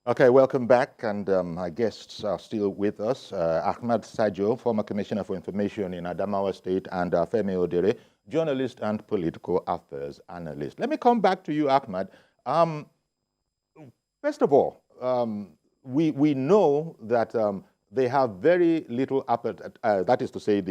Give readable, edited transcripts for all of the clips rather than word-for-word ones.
Okay, welcome back, and our guests are still with us. Ahmad Sajo, former Commissioner for Information in Adamawa State, and Femi Odere, journalist and political affairs analyst. Let me come back to you, Ahmad. First of all, we know that they have very little appetite, that is to say,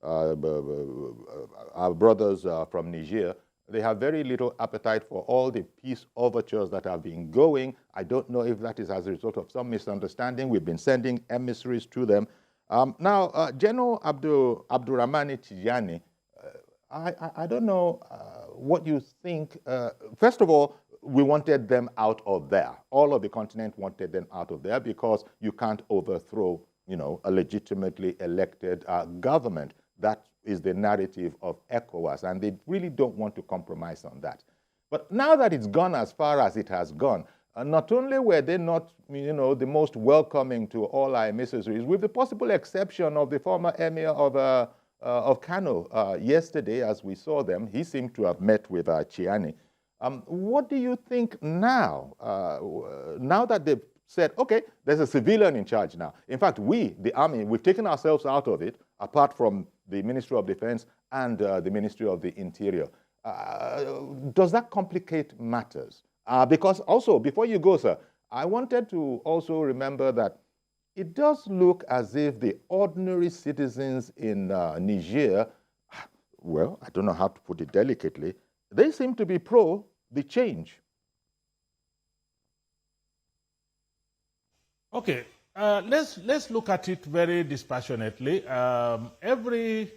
our brothers from Niger, they have very little appetite for all the peace overtures that have been going. I don't know if that is as a result of some misunderstanding. We've been sending emissaries to them. Now, General Abdurrahmani Tijani, I don't know what you think. First of all, we wanted them out of there. All of the continent wanted them out of there because you can't overthrow, a legitimately elected government. That is the narrative of ECOWAS, and they really don't want to compromise on that. But now that it's gone as far as it has gone, not only were they not, the most welcoming to all our emissaries, with the possible exception of the former emir of Kano yesterday, as we saw them, he seemed to have met with Chiani. What do you think now? Now that they've said, okay, there's a civilian in charge now. In fact, we, the army, we've taken ourselves out of it, apart from the Ministry of Defense and the Ministry of the Interior. Does that complicate matters? Because also, before you go, sir, I wanted to also remember that it does look as if the ordinary citizens in Niger, well, I don't know how to put it delicately, they seem to be pro the change. Okay, let's look at it very dispassionately. Every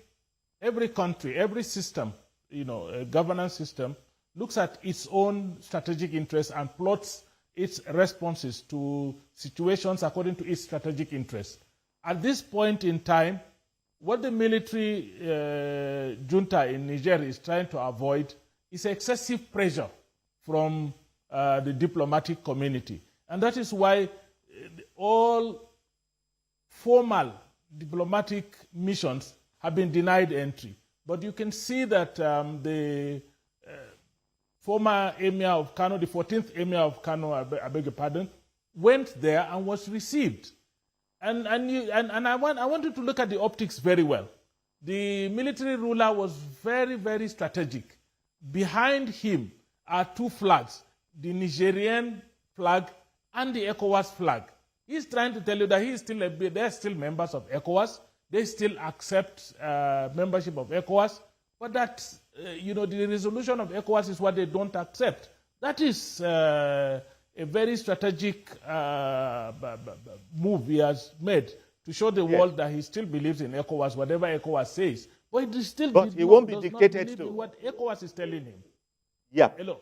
country, every system, a governance system, looks at its own strategic interests and plots its responses to situations according to its strategic interests. At this point in time, what the military junta in Niger is trying to avoid is excessive pressure from the diplomatic community. And that is why all formal diplomatic missions have been denied entry. But you can see that the former emir of Kano, the 14th emir of Kano, I beg your pardon, went there and was received. And I want you to look at the optics very well. The military ruler was very, very strategic. Behind him are two flags, the Nigerian flag and the ECOWAS flag. He's trying to tell you that they're still members of ECOWAS. They still accept membership of ECOWAS, but that the resolution of ECOWAS is what they don't accept. That is a very strategic move he has made to show the world that he still believes in ECOWAS, whatever ECOWAS says. But he still won't be dictated to what ECOWAS is telling him. Yeah. Hello.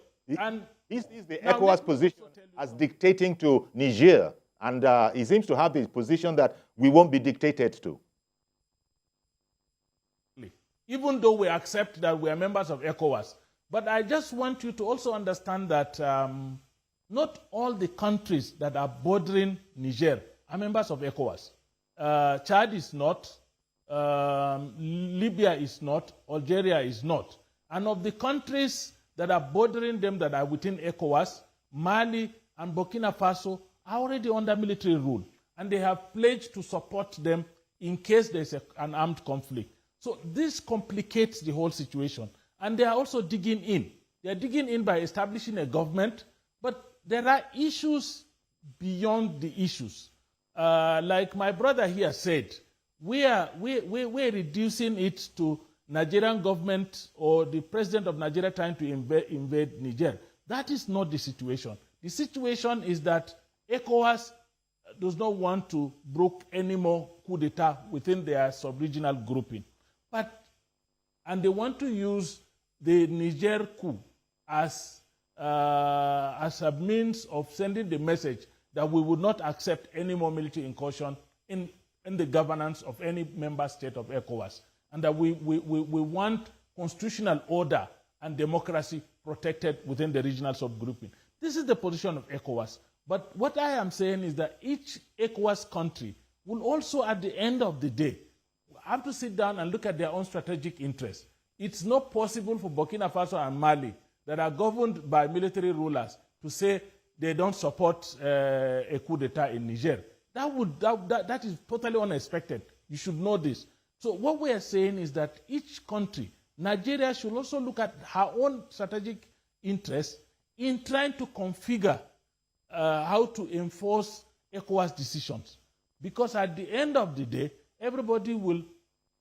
He sees the ECOWAS position as dictating to Niger, and he seems to have the position that we won't be dictated to. Even though we accept that we are members of ECOWAS. But I just want you to also understand that not all the countries that are bordering Niger are members of ECOWAS. Chad is not, Libya is not, Algeria is not. And of the countries that are bordering them that are within ECOWAS, Mali and Burkina Faso are already under military rule. And they have pledged to support them in case there's an armed conflict. So this complicates the whole situation. And they are also digging in. They are digging in by establishing a government, but there are issues beyond the issues. Like my brother here said, we're reducing it to Nigerian government or the president of Nigeria trying to invade Niger. That is not the situation. The situation is that ECOWAS does not want to brook any more coup d'etat within their sub-regional grouping. And they want to use the Niger coup as a means of sending the message that we would not accept any more military incursion in the governance of any member state of ECOWAS, and that we want constitutional order and democracy protected within the regional subgrouping. This is the position of ECOWAS. But what I am saying is that each ECOWAS country will also, at the end of the day, have to sit down and look at their own strategic interests. It's not possible for Burkina Faso and Mali that are governed by military rulers to say they don't support a coup d'etat in Niger. That is totally unexpected. You should know this. So what we are saying is that each country, Nigeria should also look at her own strategic interests in trying to configure how to enforce ECOWAS decisions. Because at the end of the day, everybody will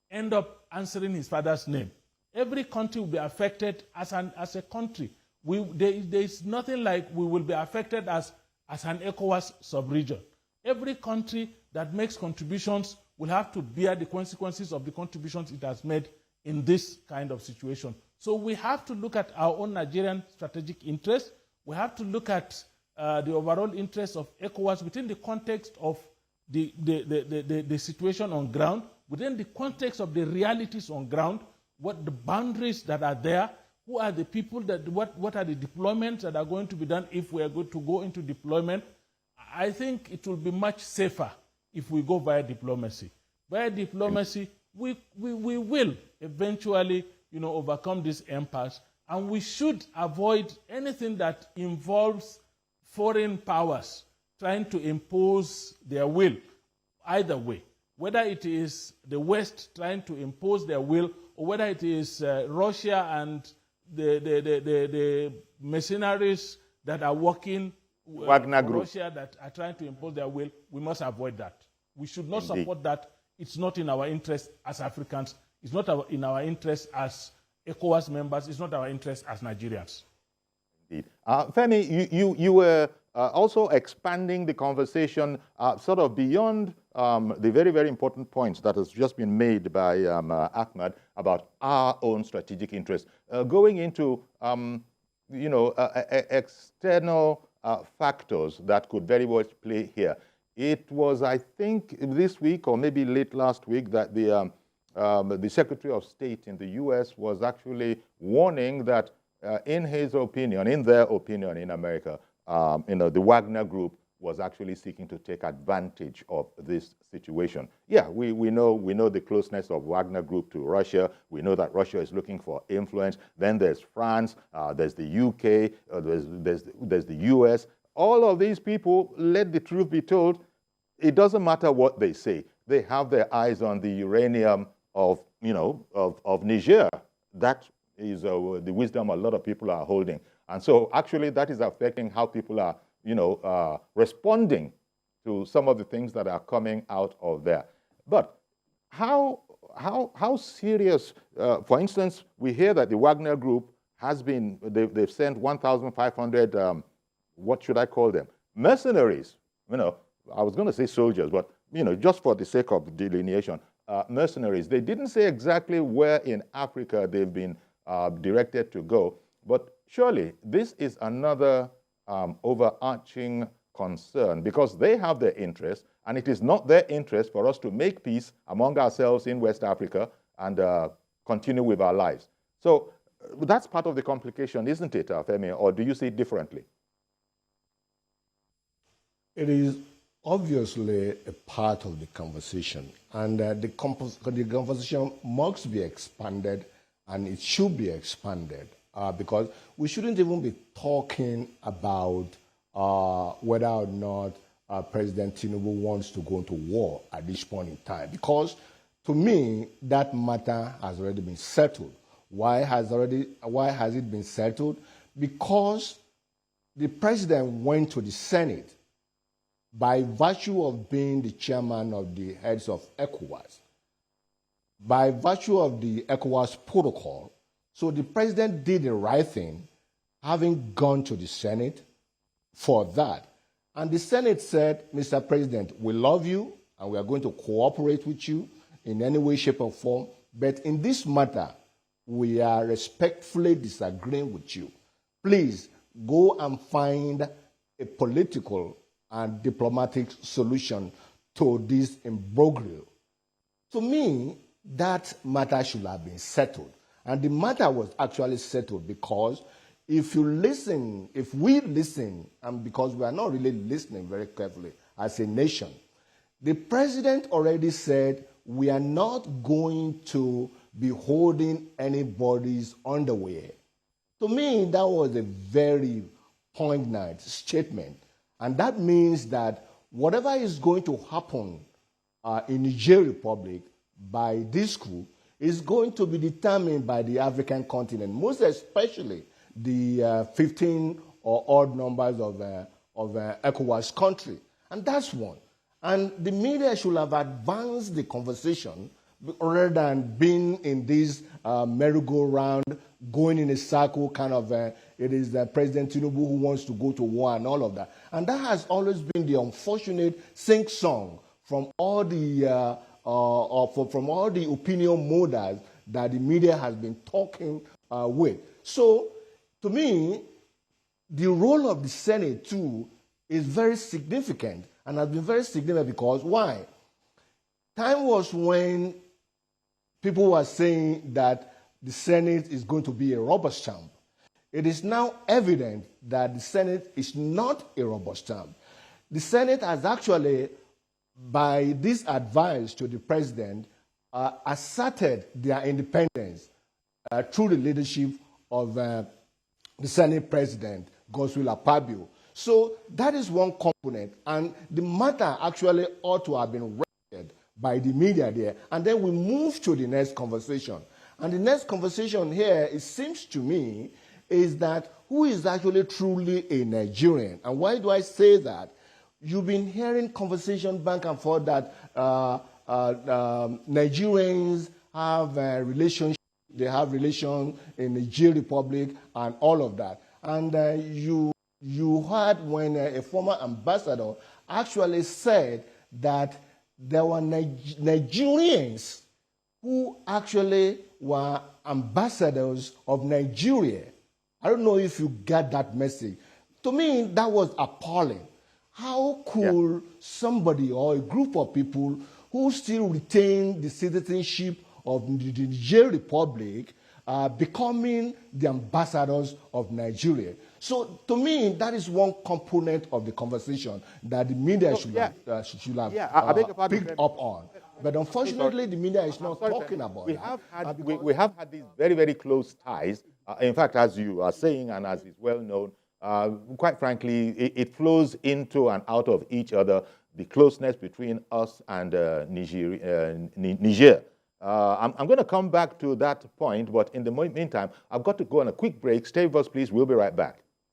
end up answering his father's name. Every country will be affected as a country. There is nothing like we will be affected as an ECOWAS sub-region. Every country that makes contributions will have to bear the consequences of the contributions it has made in this kind of situation. So we have to look at our own Nigerian strategic interests. We have to look at the overall interests of ECOWAS within the context of the situation on ground, within the context of the realities on ground, what the boundaries that are there, who are the people, what are the deployments that are going to be done if we are going to go into deployment. I think it will be much safer if we go via diplomacy. Via diplomacy, we will eventually overcome this impasse, and we should avoid anything that involves foreign powers trying to impose their will either way, whether it is the West trying to impose their will or whether it is Russia and the mercenaries that are working Wagner Group, Russia that are trying to impose their will. We must avoid that. We should not support that. It's not in our interest as Africans. It's not in our interest as ECOWAS members. It's not our interest as Nigerians. Indeed. Femi, you were also expanding the conversation sort of beyond the very, very important points that has just been made by Ahmad about our own strategic interests, going into external factors that could very much play here. It was, I think, this week or maybe late last week that the Secretary of State in the U.S. was actually warning that, in his opinion, in their opinion in America, the Wagner Group was actually seeking to take advantage of this situation. Yeah, we know the closeness of Wagner Group to Russia. We know that Russia is looking for influence. Then there's France, there's the UK, there's the US. All of these people, let the truth be told, it doesn't matter what they say. They have their eyes on the uranium of Niger. That is the wisdom a lot of people are holding. And so actually that is affecting how people are responding to some of the things that are coming out of there. But how serious, for instance, we hear that the Wagner Group has been, they've sent 1,500, what should I call them? Mercenaries. I was going to say soldiers, but, just for the sake of delineation, mercenaries. They didn't say exactly where in Africa they've been directed to go, but surely this is another overarching concern because they have their interests, and it is not their interest for us to make peace among ourselves in West Africa and continue with our lives. So that's part of the complication, isn't it, Femi, or do you see it differently? It is obviously a part of the conversation, and the conversation must be expanded, and it should be expanded. Because we shouldn't even be talking about whether or not President Tinubu wants to go into war at this point in time. Because to me, that matter has already been settled. Why has it been settled? Because the president went to the Senate by virtue of being the chairman of the heads of ECOWAS, by virtue of the ECOWAS protocol. So the president did the right thing, having gone to the Senate for that. And the Senate said, Mr. President, we love you and we are going to cooperate with you in any way, shape, or form. But in this matter, we are respectfully disagreeing with you. Please go and find a political and diplomatic solution to this imbroglio. To me, that matter should have been settled. And the matter was actually settled because if we listen, and because we are not really listening very carefully as a nation, the president already said we are not going to be holding anybody's underwear. To me, that was a very poignant statement. And that means that whatever is going to happen in Niger Republic by this coup is going to be determined by the African continent, most especially the 15 or odd numbers of ECOWAS country. And that's one. And the media should have advanced the conversation rather than being in this merry-go-round, going in a circle, kind of, it is President Tinubu who wants to go to war and all of that. And that has always been the unfortunate sing-song from all the from all the opinion molders that the media has been talking with. So, to me, the role of the Senate, too, is very significant, and has been very significant because, why? Time was when people were saying that the Senate is going to be a rubber stamp. It is now evident that the Senate is not a rubber stamp. The Senate has actually, by this advice to the president, asserted their independence through the leadership of the Senate President, Godswill Akpabio. So that is one component, and the matter actually ought to have been read by the media there. And then we move to the next conversation. And the next conversation here, it seems to me, is that who is actually truly a Nigerian? And why do I say that? You've been hearing conversation back and forth that Nigerians have relationship, they have relations in the Niger Republic and all of that. And you heard when a former ambassador actually said that there were Nigerians who actually were ambassadors of Nigeria. I don't know if you get that message. To me, that was appalling. How could somebody or a group of people who still retain the citizenship of the Niger Republic becoming the ambassadors of Nigeria? So, to me, that is one component of the conversation that the media should have picked up on. But unfortunately, the media is not talking about it. We have had these very, very close ties. In fact, as you are saying, and as is well known, quite frankly, it flows into and out of each other, the closeness between us and Niger. I'm going to come back to that point, but in the meantime, I've got to go on a quick break. Stay with us, please. We'll be right back.